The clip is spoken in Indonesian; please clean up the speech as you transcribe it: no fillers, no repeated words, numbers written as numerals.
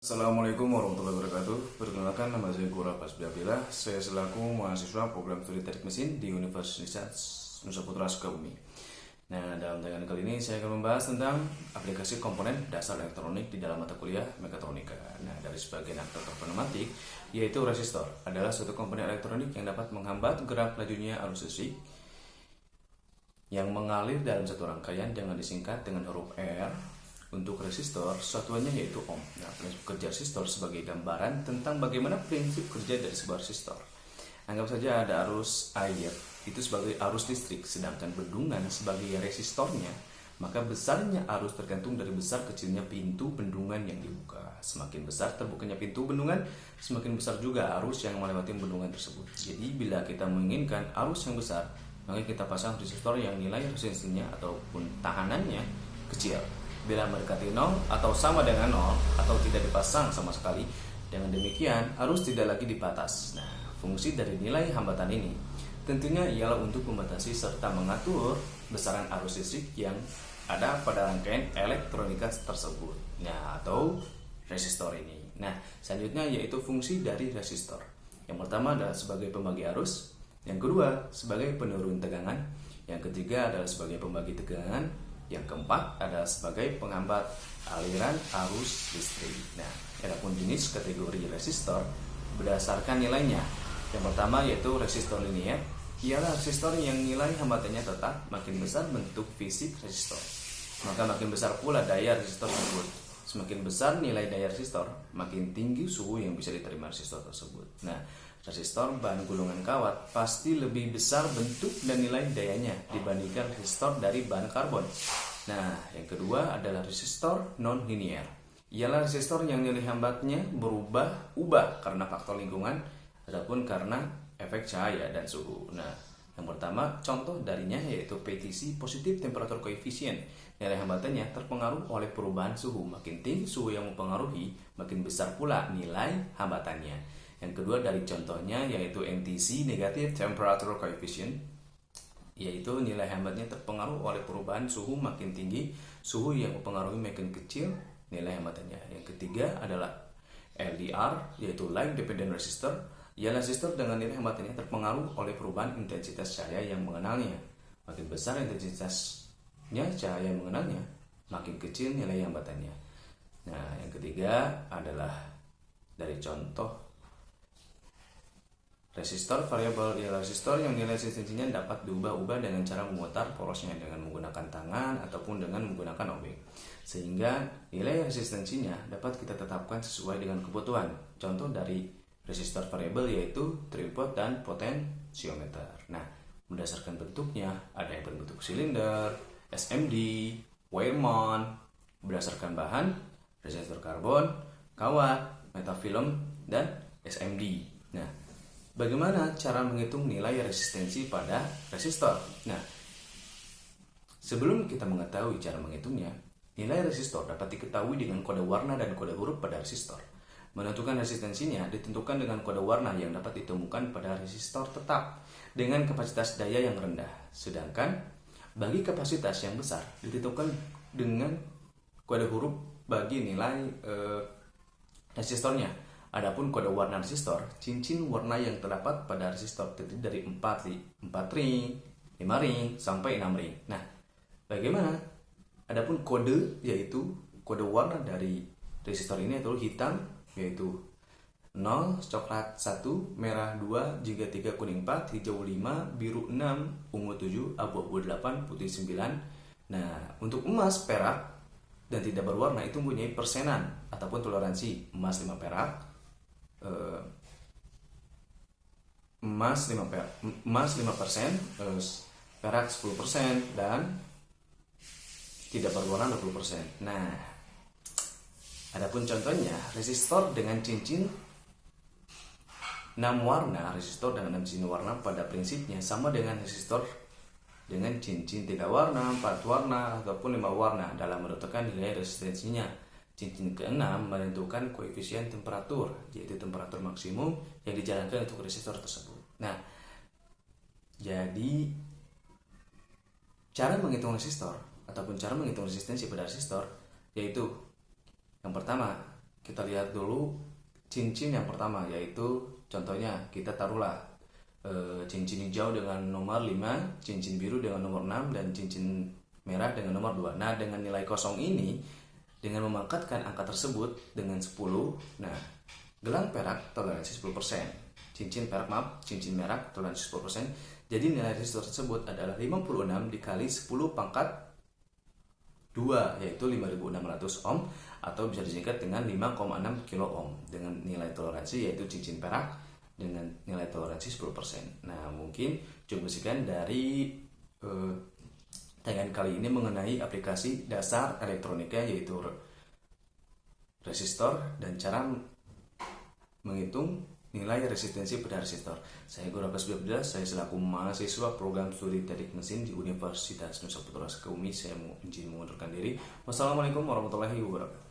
Assalamualaikum warahmatullahi wabarakatuh. Perkenalkan, nama saya Gora Pasbiabila. Saya selaku mahasiswa program studi teknik mesin di Universitas Nusa Putra Sukabumi. Nah, dalam tayangan kali ini saya akan membahas tentang aplikasi komponen dasar elektronik di dalam mata kuliah mekatronika. Nah, dari sebagian aktor pneumatik, yaitu resistor adalah suatu komponen elektronik yang dapat menghambat gerak lajunya arus listrik yang mengalir dalam satu rangkaian dengan disingkat dengan huruf R. Untuk resistor, satuannya yaitu ohm. Nah, prinsip kerja resistor sebagai gambaran tentang bagaimana prinsip kerja dari sebuah resistor. Anggap saja ada arus air, itu sebagai arus listrik, sedangkan bendungan sebagai resistornya, maka besarnya arus tergantung dari besar kecilnya pintu bendungan yang dibuka. Semakin besar terbukanya pintu bendungan, semakin besar juga arus yang melewati bendungan tersebut. Jadi, bila kita menginginkan arus yang besar, maka kita pasang resistor yang nilai resistensinya ataupun tahanannya kecil. Bila mendekati 0 atau sama dengan 0 atau tidak dipasang sama sekali, dengan demikian arus tidak lagi dibatas. Nah, fungsi dari nilai hambatan ini tentunya ialah untuk membatasi serta mengatur besaran arus listrik yang ada pada rangkaian elektronika tersebut. Nah, atau resistor ini. Nah, selanjutnya yaitu fungsi dari resistor. Yang pertama adalah sebagai pembagi arus, yang kedua sebagai penurun tegangan, yang ketiga adalah sebagai pembagi tegangan, yang keempat adalah sebagai penghambat aliran arus listrik. Nah, adapun jenis kategori resistor berdasarkan nilainya. Yang pertama yaitu resistor linier, ialah resistor yang nilai hambatannya tetap. Makin besar bentuk fisik resistor, maka makin besar pula daya resistor tersebut. Semakin besar nilai daya resistor, makin tinggi suhu yang bisa diterima resistor tersebut. Nah, resistor bahan gulungan kawat pasti lebih besar bentuk dan nilai dayanya dibandingkan resistor dari bahan karbon. Nah, yang kedua adalah resistor non-linear. Ialah resistor yang nilai hambatnya berubah-ubah karena faktor lingkungan ataupun karena efek cahaya dan suhu. Nah, yang pertama contoh darinya yaitu PTC, positif temperature coefficient. Nilai hambatannya terpengaruh oleh perubahan suhu. Makin tinggi suhu yang mempengaruhi, makin besar pula nilai hambatannya. Yang kedua dari contohnya yaitu NTC, negative temperature coefficient, yaitu nilai hambatnya terpengaruh oleh perubahan suhu. Makin tinggi suhu yang mempengaruhi, makin kecil nilai hambatannya. Yang ketiga adalah LDR, yaitu Light Dependent Resistor, ialah resistor dengan nilai hambatannya terpengaruh oleh perubahan intensitas cahaya yang mengenalnya. Makin besar intensitasnya cahaya yang mengenalnya, makin kecil nilai hambatannya. Nah, yang ketiga adalah dari contoh resistor variabel, ialah resistor yang nilai resistensinya dapat diubah-ubah dengan cara memutar porosnya dengan menggunakan tangan ataupun dengan menggunakan obeng, sehingga nilai resistensinya dapat kita tetapkan sesuai dengan kebutuhan. Contoh dari resistor variabel yaitu tripod dan potensiometer. Nah, berdasarkan bentuknya ada yang berbentuk silinder, SMD, wire mount. Berdasarkan bahan, resistor karbon, kawat, metafilm, dan SMD. Nah, bagaimana cara menghitung nilai resistensi pada resistor? Nah, sebelum kita mengetahui cara menghitungnya, nilai resistor dapat diketahui dengan kode warna dan kode huruf pada resistor. Menentukan resistensinya ditentukan dengan kode warna yang dapat ditemukan pada resistor tetap dengan kapasitas daya yang rendah. Sedangkan bagi kapasitas yang besar ditentukan dengan kode huruf bagi nilai resistornya. Adapun kode warna resistor, cincin warna yang terdapat pada resistor terdiri dari 4 ring, 5 ring, sampai 6 ring. Nah, bagaimana? Adapun kode yaitu kode warna dari resistor ini adalah hitam yaitu 0, coklat 1, merah 2, jingga 3, kuning 4, hijau 5, biru 6, ungu 7, abu-abu 8, putih 9. Nah, untuk emas, perak, dan tidak berwarna itu mempunyai persenan ataupun toleransi. Emas 5 perak, emas 5%, perak 10%, dan tidak berwarna 20%. Nah, adapun contohnya resistor dengan cincin 6 warna, resistor dengan 6 cincin warna pada prinsipnya sama dengan resistor dengan cincin 3 warna, 4 warna, ataupun 5 warna dalam menentukan nilai resistensinya. Cincin ke-6 menentukan koefisien temperatur, yaitu temperatur maksimum yang dijalankan untuk resistor tersebut. Nah, jadi cara menghitung resistor ataupun cara menghitung resistensi pada resistor yaitu yang pertama kita lihat dulu cincin yang pertama, yaitu contohnya kita taruhlah cincin hijau dengan nomor 5, cincin biru dengan nomor 6, dan cincin merah dengan nomor 2. Nah, dengan nilai kosong ini, dengan memangkatkan angka tersebut dengan 10, nah, gelang perak toleransi 10%, cincin merah toleransi 10%. Jadi nilai resistor tersebut adalah 56 dikali 10 pangkat 2, yaitu 5600 ohm, atau bisa disingkat dengan 5,6 kilo ohm, dengan nilai toleransi yaitu cincin perak dengan nilai toleransi 10%. Nah, mungkin cukup sekian dari tayangan kali ini mengenai aplikasi dasar elektronika, yaitu resistor dan cara menghitung nilai resistensi pada resistor. Saya Guru Abbas Biabila, saya selaku mahasiswa program studi teknik mesin di Universitas Nusa Putra Sukabumi. Saya izin mengundurkan diri. Wassalamualaikum warahmatullahi wabarakatuh.